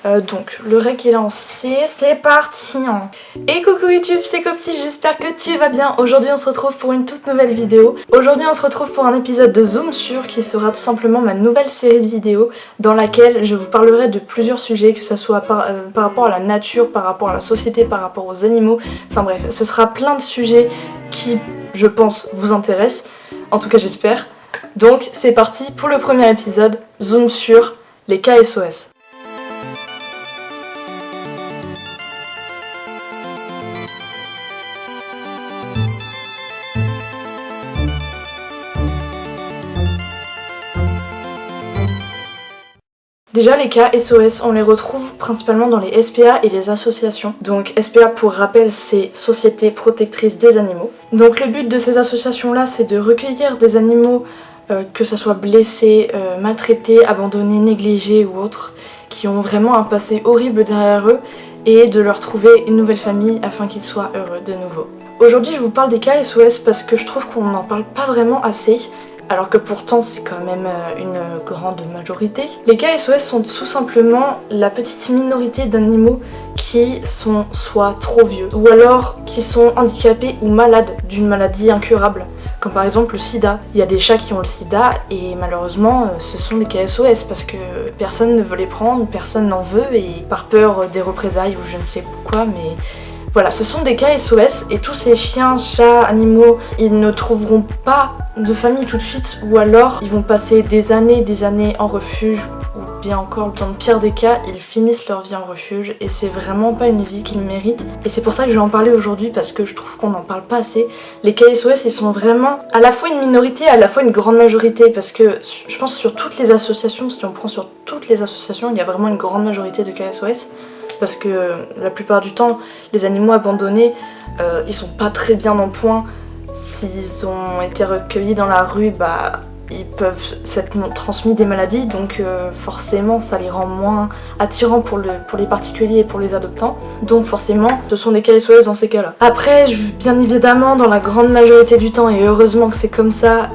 Donc le rec est lancé, c'est parti hein. Et coucou YouTube, c'est Copsy, j'espère que tu vas bien. Aujourd'hui on se retrouve pour une toute nouvelle vidéo. Aujourd'hui on se retrouve pour un épisode de Zoom Sur qui sera tout simplement ma nouvelle série de vidéos dans laquelle je vous parlerai de plusieurs sujets, que ce soit par rapport à la nature, par rapport à la société, par rapport aux animaux. Enfin bref, ce sera plein de sujets qui, je pense, vous intéressent. En tout cas j'espère. Donc c'est parti pour le premier épisode, Zoom Sur les cas SOS. Déjà les cas SOS, on les retrouve principalement dans les SPA et les associations. Donc SPA pour rappel c'est Société Protectrice des Animaux. Donc le but de ces associations là c'est de recueillir des animaux que ça soit blessés, maltraités, abandonnés, négligés ou autres, qui ont vraiment un passé horrible derrière eux et de leur trouver une nouvelle famille afin qu'ils soient heureux de nouveau. Aujourd'hui je vous parle des cas SOS parce que je trouve qu'on n'en parle pas vraiment assez. Alors que pourtant c'est quand même une grande majorité. Les cas SOS sont tout simplement la petite minorité d'animaux qui sont soit trop vieux, ou alors qui sont handicapés ou malades d'une maladie incurable, comme par exemple le sida. Il y a des chats qui ont le sida et malheureusement ce sont des cas SOS parce que personne ne veut les prendre, personne n'en veut et par peur des représailles ou je ne sais pourquoi, mais... Voilà, ce sont des cas SOS et tous ces chiens, chats, animaux, ils ne trouveront pas de famille tout de suite ou alors ils vont passer des années en refuge ou bien encore dans le pire des cas, ils finissent leur vie en refuge et c'est vraiment pas une vie qu'ils méritent. Et c'est pour ça que je vais en parler aujourd'hui parce que je trouve qu'on n'en parle pas assez. Les cas SOS ils sont vraiment à la fois une minorité, à la fois une grande majorité parce que je pense sur toutes les associations, si on prend sur toutes les associations, il y a vraiment une grande majorité de cas SOS. Parce que la plupart du temps, les animaux abandonnés, ils sont pas très bien en point. S'ils ont été recueillis dans la rue, bah, ils peuvent s'être transmis des maladies, donc forcément ça les rend moins attirants pour les particuliers et pour les adoptants. Donc forcément, ce sont des cas SOS dans ces cas-là. Après, bien évidemment, dans la grande majorité du temps, et heureusement que c'est comme ça,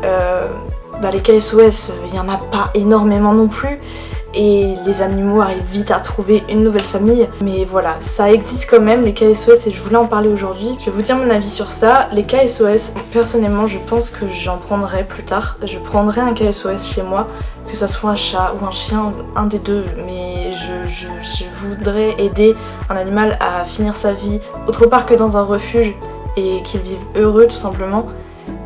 bah, les cas SOS, il y en a pas énormément non plus. Et les animaux arrivent vite à trouver une nouvelle famille. Mais voilà, ça existe quand même les cas SOS et je voulais en parler aujourd'hui. Je vais vous dire mon avis sur ça. Les cas SOS, personnellement je pense que j'en prendrai plus tard. Je prendrai un cas SOS chez moi, que ça soit un chat ou un chien, un des deux. Mais je voudrais aider un animal à finir sa vie autre part que dans un refuge et qu'il vive heureux tout simplement.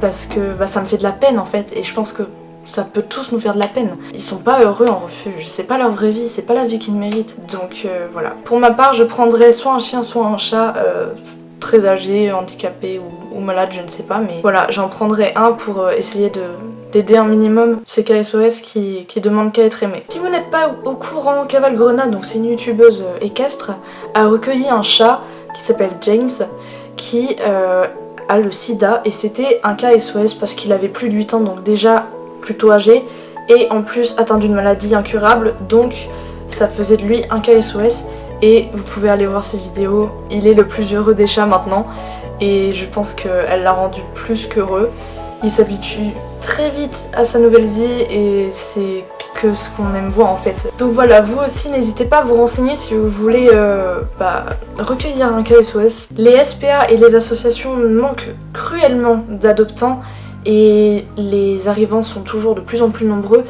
Parce que bah, ça me fait de la peine en fait et je pense que ça peut tous nous faire de la peine. Ils sont pas heureux en refuge, c'est pas leur vraie vie, c'est pas la vie qu'ils méritent. Donc voilà. Pour ma part, je prendrais soit un chien, soit un chat très âgé, handicapé ou malade, je ne sais pas. Mais voilà, j'en prendrais un pour essayer d'aider un minimum ces cas SOS qui demandent qu'à être aimés. Si vous n'êtes pas au courant, Caval Grenade, donc c'est une youtubeuse équestre, a recueilli un chat qui s'appelle James, qui a le sida et c'était un cas SOS parce qu'il avait plus de 8 ans, donc déjà plutôt âgé et en plus atteint d'une maladie incurable, donc ça faisait de lui un cas SOS et vous pouvez aller voir ses vidéos, il est le plus heureux des chats maintenant et je pense qu'elle l'a rendu plus qu'heureux. Il s'habitue très vite à sa nouvelle vie et c'est que ce qu'on aime voir en fait. Donc voilà, vous aussi n'hésitez pas à vous renseigner si vous voulez recueillir un cas SOS. Les SPA et les associations manquent cruellement d'adoptants et les arrivants sont toujours de plus en plus nombreux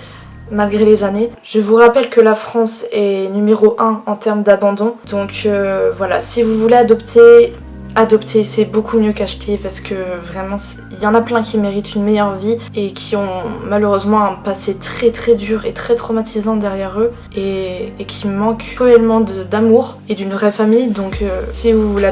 malgré les années. Je vous rappelle que la France est numéro 1 en termes d'abandon, donc voilà, si vous voulez adopter, c'est beaucoup mieux qu'acheter parce que vraiment il y en a plein qui méritent une meilleure vie et qui ont malheureusement un passé très très dur et très traumatisant derrière eux et qui manquent cruellement d'amour et d'une vraie famille. Donc si vous voulez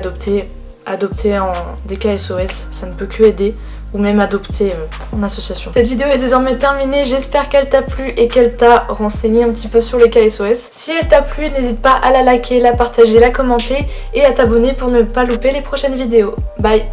adopter en des cas SOS, ça ne peut que aider, ou même adopter en association. Cette vidéo est désormais terminée, j'espère qu'elle t'a plu et qu'elle t'a renseigné un petit peu sur les cas SOS. Si elle t'a plu, n'hésite pas à la liker, la partager, la commenter et à t'abonner pour ne pas louper les prochaines vidéos. Bye!